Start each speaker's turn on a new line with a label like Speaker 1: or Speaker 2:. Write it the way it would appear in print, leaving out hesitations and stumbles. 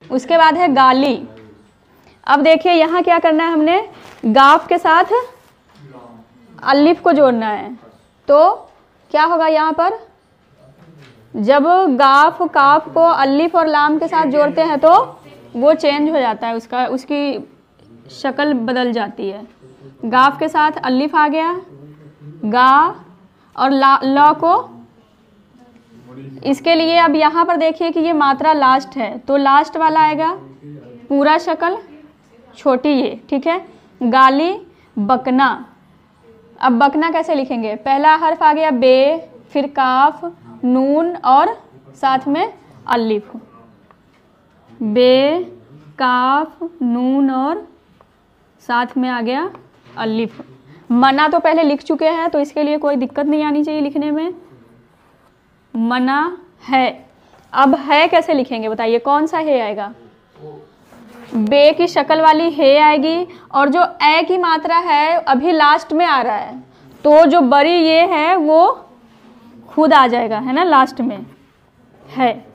Speaker 1: उसके बाद है गाली। अब देखिए यहाँ क्या करना है, हमने गाफ के साथ अलिफ को जोड़ना है। तो क्या होगा यहाँ पर, जब गाफ काफ को अलिफ और लाम के साथ जोड़ते हैं तो वो चेंज हो जाता है, उसकी शक्ल बदल जाती है। गाफ के साथ अलिफ आ गया, गा, और ला को, इसके लिए अब यहाँ पर देखिए कि ये मात्रा लास्ट है तो लास्ट वाला आएगा, पूरा शक्ल छोटी ये, ठीक है। गाली, बकना। अब बकना कैसे लिखेंगे, पहला हर्फ आ गया बे, फिर काफ, नून और साथ में अलिफ। बे, काफ, नून और साथ में आ गया अलिफ। मना तो पहले लिख चुके हैं तो इसके लिए कोई दिक्कत नहीं आनी चाहिए लिखने में। मना है। अब है कैसे लिखेंगे बताइए, कौन सा है आएगा, बे की शक्ल वाली है आएगी, और जो ए की मात्रा है अभी लास्ट में आ रहा है तो जो बड़ी ये है वो खुद आ जाएगा, है ना, लास्ट में है।